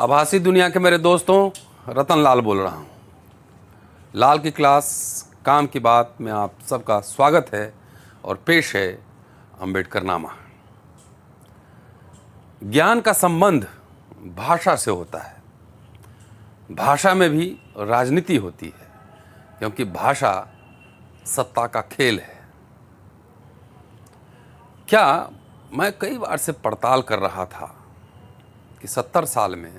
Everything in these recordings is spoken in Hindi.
आभासी दुनिया के मेरे दोस्तों, रतन लाल बोल रहा हूँ। लाल की क्लास काम की बात में आप सबका स्वागत है और पेश है अंबेडकर नामा। ज्ञान का संबंध भाषा से होता है। भाषा में भी राजनीति होती है, क्योंकि भाषा सत्ता का खेल है। क्या मैं कई बार से पड़ताल कर रहा था कि 70 साल में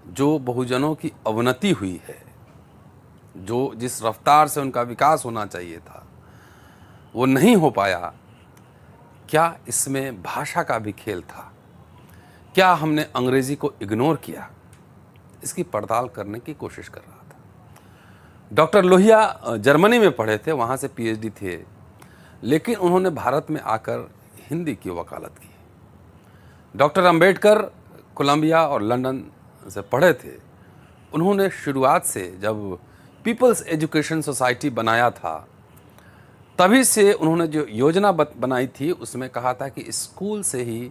जो बहुजनों की अवनति हुई है, जो जिस रफ्तार से उनका विकास होना चाहिए था वो नहीं हो पाया, क्या इसमें भाषा का भी खेल था? क्या हमने अंग्रेजी को इग्नोर किया? इसकी पड़ताल करने की कोशिश कर रहा था। डॉक्टर लोहिया जर्मनी में पढ़े थे, वहाँ से पीएचडी थे, लेकिन उन्होंने भारत में आकर हिंदी की वकालत की। डॉक्टर अंबेडकर कोलंबिया और लंदन से पढ़े थे। उन्होंने शुरुआत से जब पीपल्स एजुकेशन सोसाइटी बनाया था, तभी से उन्होंने जो योजना बनाई थी उसमें कहा था कि स्कूल से ही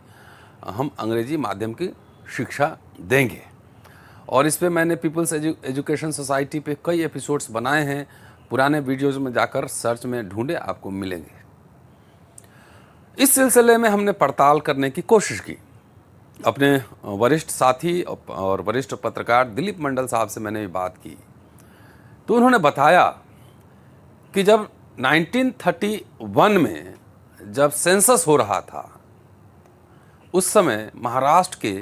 हम अंग्रेजी माध्यम की शिक्षा देंगे। और इस पे मैंने पीपल्स एजुकेशन सोसाइटी पे कई एपिसोड्स बनाए हैं। पुराने वीडियोज़ में जाकर सर्च में ढूंढे, आपको मिलेंगे। इस सिलसिले में हमने पड़ताल करने की कोशिश की। अपने वरिष्ठ साथी और वरिष्ठ पत्रकार दिलीप मंडल साहब से मैंने भी बात की, तो उन्होंने बताया कि जब 1931 में जब सेंसस हो रहा था, उस समय महाराष्ट्र के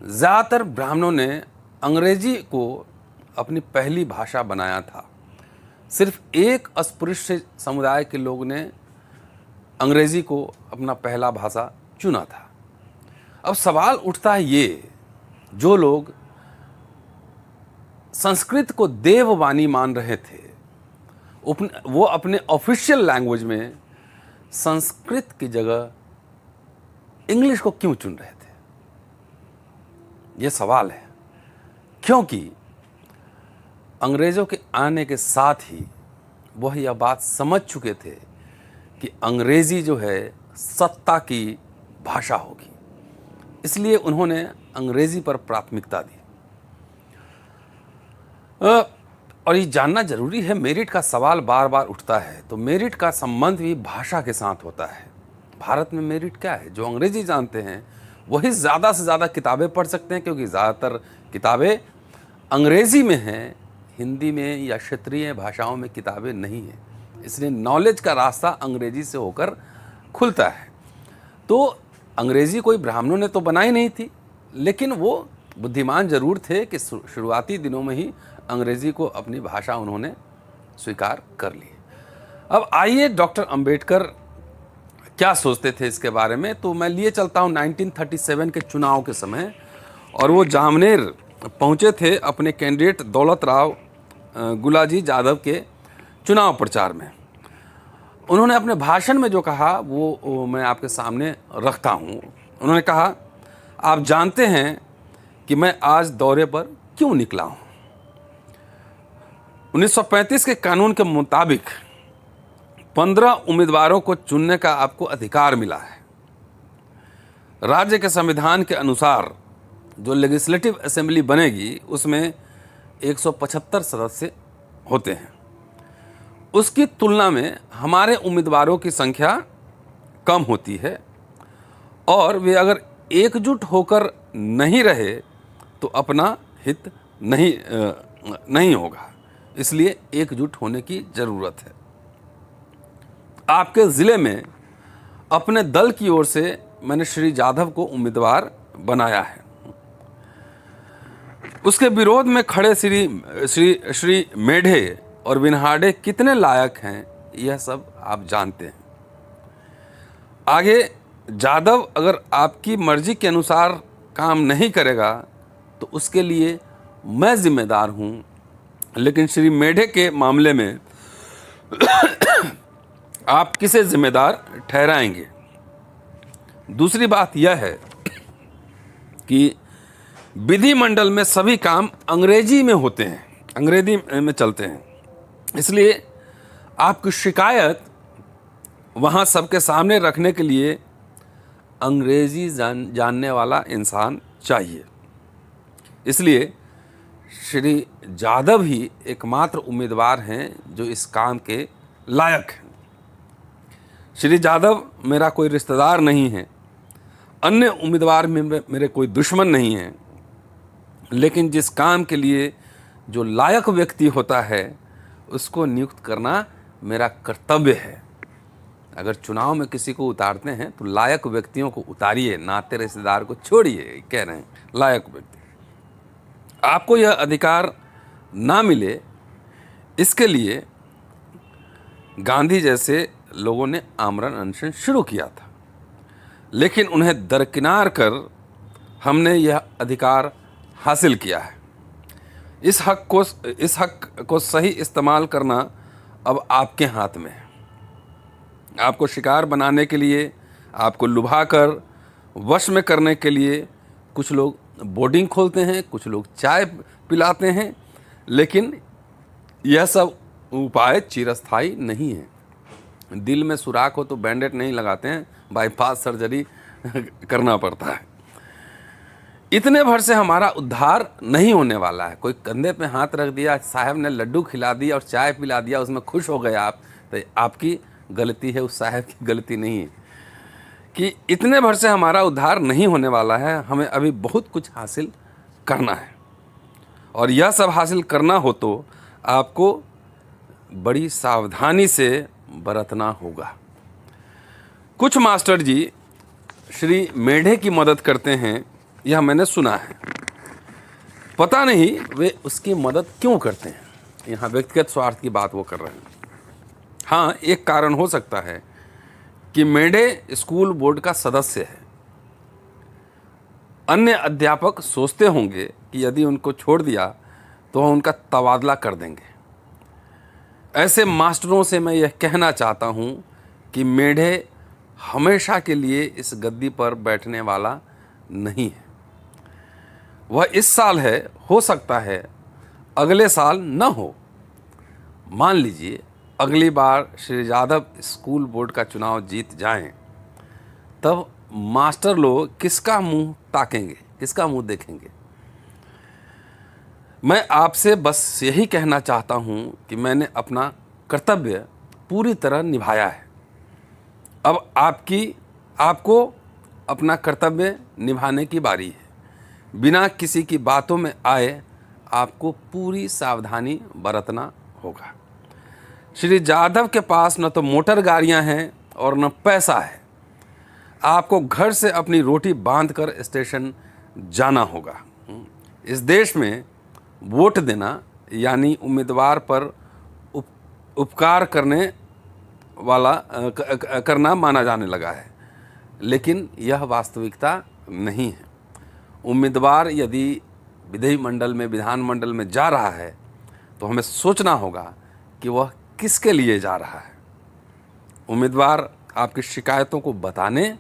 ज़्यादातर ब्राह्मणों ने अंग्रेजी को अपनी पहली भाषा बनाया था। सिर्फ एक अस्पृश्य समुदाय के लोग ने अंग्रेजी को अपना पहला भाषा चुना था। अब सवाल उठता है ये, जो लोग संस्कृत को देववाणी मान रहे थे, वो अपने ऑफिशियल लैंग्वेज में संस्कृत की जगह इंग्लिश को क्यों चुन रहे थे? ये सवाल है। क्योंकि अंग्रेज़ों के आने के साथ ही वह यह बात समझ चुके थे कि अंग्रेज़ी जो है सत्ता की भाषा होगी, इसलिए उन्होंने अंग्रेज़ी पर प्राथमिकता दी। और ये जानना जरूरी है, मेरिट का सवाल बार बार उठता है, तो मेरिट का संबंध भी भाषा के साथ होता है। भारत में मेरिट क्या है? जो अंग्रेज़ी जानते हैं वही ज़्यादा से ज़्यादा किताबें पढ़ सकते हैं, क्योंकि ज़्यादातर किताबें अंग्रेज़ी में हैं, हिंदी में या क्षेत्रीय भाषाओं में किताबें नहीं हैं। इसलिए नॉलेज का रास्ता अंग्रेज़ी से होकर खुलता है। तो अंग्रेज़ी कोई ब्राह्मणों ने तो बनाई नहीं थी, लेकिन वो बुद्धिमान ज़रूर थे कि शुरुआती दिनों में ही अंग्रेज़ी को अपनी भाषा उन्होंने स्वीकार कर ली। अब आइए डॉक्टर अंबेडकर क्या सोचते थे इसके बारे में, तो मैं लिए चलता हूँ 1937 के चुनाव के समय। और वो जामनेर पहुँचे थे अपने कैंडिडेट दौलत राव गुलाजी यादव के चुनाव प्रचार में। उन्होंने अपने भाषण में जो कहा वो मैं आपके सामने रखता हूँ। उन्होंने कहा, आप जानते हैं कि मैं आज दौरे पर क्यों निकला हूँ। 1935 के कानून के मुताबिक 15 उम्मीदवारों को चुनने का आपको अधिकार मिला है। राज्य के संविधान के अनुसार जो लेजिस्लेटिव असेंबली बनेगी उसमें 175 सदस्य होते हैं। उसकी तुलना में हमारे उम्मीदवारों की संख्या कम होती है, और वे अगर एकजुट होकर नहीं रहे तो अपना हित नहीं होगा। इसलिए एकजुट होने की ज़रूरत है। आपके ज़िले में अपने दल की ओर से मैंने श्री जाधव को उम्मीदवार बनाया है। उसके विरोध में खड़े श्री मेढे और विनहाडे कितने लायक हैं, यह सब आप जानते हैं। आगे जाधव अगर आपकी मर्जी के अनुसार काम नहीं करेगा तो उसके लिए मैं जिम्मेदार हूं, लेकिन श्री मेढे के मामले में आप किसे जिम्मेदार ठहराएंगे? दूसरी बात यह है कि विधिमंडल में सभी काम अंग्रेजी में होते हैं, अंग्रेजी में चलते हैं, इसलिए आपकी शिकायत वहाँ सबके सामने रखने के लिए अंग्रेजी जानने वाला इंसान चाहिए। इसलिए श्री जादव ही एकमात्र उम्मीदवार हैं जो इस काम के लायक हैं। श्री जादव मेरा कोई रिश्तेदार नहीं है, अन्य उम्मीदवार में मेरे कोई दुश्मन नहीं हैं, लेकिन जिस काम के लिए जो लायक व्यक्ति होता है उसको नियुक्त करना मेरा कर्तव्य है। अगर चुनाव में किसी को उतारते हैं तो लायक व्यक्तियों को उतारिए, नाते रिश्तेदार को छोड़िए। कह रहे हैं लायक व्यक्ति। आपको यह अधिकार ना मिले, इसके लिए गांधी जैसे लोगों ने आमरण अनशन शुरू किया था, लेकिन उन्हें दरकिनार कर हमने यह अधिकार हासिल किया है। इस हक को सही इस्तेमाल करना अब आपके हाथ में है। आपको शिकार बनाने के लिए, आपको लुभाकर वश में करने के लिए कुछ लोग बोर्डिंग खोलते हैं, कुछ लोग चाय पिलाते हैं, लेकिन यह सब उपाय चिरस्थायी नहीं है। दिल में सुराख हो तो बैंडेड नहीं लगाते हैं, बाईपास सर्जरी करना पड़ता है। इतने भर से हमारा उद्धार नहीं होने वाला है। कोई कंधे पे हाथ रख दिया, साहब ने लड्डू खिला दिया और चाय पिला दिया, उसमें खुश हो गए आप, तो आपकी गलती है, उस साहब की गलती नहीं है। कि इतने भर से हमारा उद्धार नहीं होने वाला है। हमें अभी बहुत कुछ हासिल करना है, और यह सब हासिल करना हो तो आपको बड़ी सावधानी से बरतना होगा। कुछ मास्टर जी श्री मेढे की मदद करते हैं, यह मैंने सुना है। पता नहीं वे उसकी मदद क्यों करते हैं। यहाँ व्यक्तिगत स्वार्थ की बात वो कर रहे हैं। हाँ, एक कारण हो सकता है कि मेढे स्कूल बोर्ड का सदस्य है। अन्य अध्यापक सोचते होंगे कि यदि उनको छोड़ दिया तो हम उनका तबादला कर देंगे। ऐसे मास्टरों से मैं यह कहना चाहता हूँ कि मेढे हमेशा के लिए इस गद्दी पर बैठने वाला नहीं है। वह इस साल है, हो सकता है अगले साल न हो। मान लीजिए अगली बार श्री यादव स्कूल बोर्ड का चुनाव जीत जाएं, तब मास्टर लोग किसका मुंह ताकेंगे, किसका मुंह देखेंगे। मैं आपसे बस यही कहना चाहता हूं कि मैंने अपना कर्तव्य पूरी तरह निभाया है। अब आपको अपना कर्तव्य निभाने की बारी है। बिना किसी की बातों में आए आपको पूरी सावधानी बरतना होगा। श्री जाधव के पास न तो मोटर गाड़ियां हैं और न पैसा है। आपको घर से अपनी रोटी बांधकर स्टेशन जाना होगा। इस देश में वोट देना यानी उम्मीदवार पर उपकार करना माना जाने लगा है, लेकिन यह वास्तविकता नहीं है। उम्मीदवार यदि विधानमंडल में जा रहा है तो हमें सोचना होगा कि वह किसके लिए जा रहा है। उम्मीदवार आपकी शिकायतों को बताने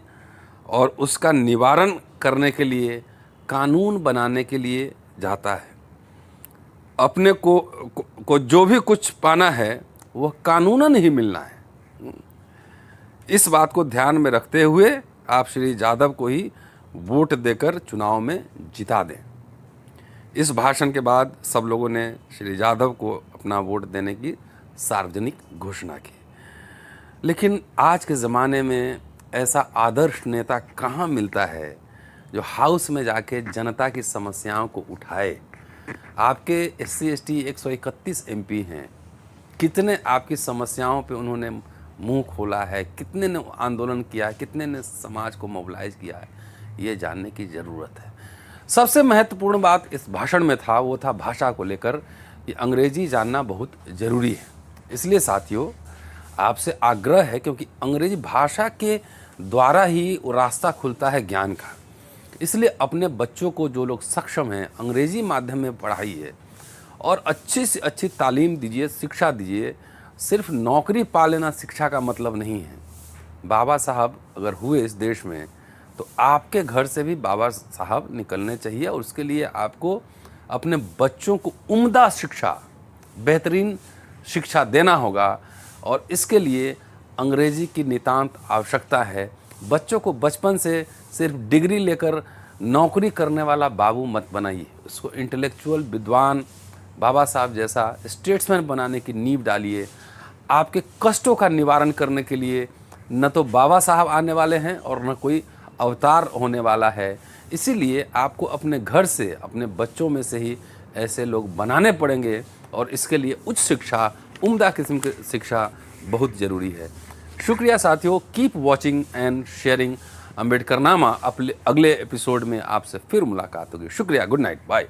और उसका निवारण करने के लिए, कानून बनाने के लिए जाता है। अपने को जो भी कुछ पाना है वह कानूनन ही मिलना है। इस बात को ध्यान में रखते हुए आप श्री यादव को ही वोट देकर चुनाव में जिता दें। इस भाषण के बाद सब लोगों ने श्री यादव को अपना वोट देने की सार्वजनिक घोषणा की। लेकिन आज के ज़माने में ऐसा आदर्श नेता कहाँ मिलता है जो हाउस में जाके जनता की समस्याओं को उठाए। आपके SC ST 131 MP हैं, कितने आपकी समस्याओं पे उन्होंने मुंह खोला है, कितने ने आंदोलन किया है, कितने ने समाज को मोबिलाइज किया है, ये जानने की ज़रूरत है। सबसे महत्वपूर्ण बात इस भाषण में था, वो था भाषा को लेकर कि अंग्रेजी जानना बहुत ज़रूरी है। इसलिए साथियों, आपसे आग्रह है, क्योंकि अंग्रेजी भाषा के द्वारा ही वो रास्ता खुलता है ज्ञान का। इसलिए अपने बच्चों को, जो लोग सक्षम हैं, अंग्रेजी माध्यम में पढ़ाइए और अच्छी से अच्छी तालीम दीजिए, शिक्षा दीजिए। सिर्फ नौकरी पा लेना शिक्षा का मतलब नहीं है। बाबा साहब अगर हुए इस देश में तो आपके घर से भी बाबा साहब निकलने चाहिए, और उसके लिए आपको अपने बच्चों को उम्दा शिक्षा, बेहतरीन शिक्षा देना होगा। और इसके लिए अंग्रेजी की नितांत आवश्यकता है। बच्चों को बचपन से सिर्फ डिग्री लेकर नौकरी करने वाला बाबू मत बनाइए, उसको इंटेलेक्चुअल विद्वान बाबा साहब जैसा स्टेट्समैन बनाने की नींव डालिए। आपके कष्टों का निवारण करने के लिए न तो बाबा साहब आने वाले हैं और न कोई अवतार होने वाला है, इसीलिए आपको अपने घर से, अपने बच्चों में से ही ऐसे लोग बनाने पड़ेंगे और इसके लिए उच्च शिक्षा, उम्दा किस्म की शिक्षा बहुत ज़रूरी है। शुक्रिया साथियों, keep watching and sharing Ambedkarnama. अगले एपिसोड में आपसे फिर मुलाकात होगी। शुक्रिया, गुड नाइट, बाय।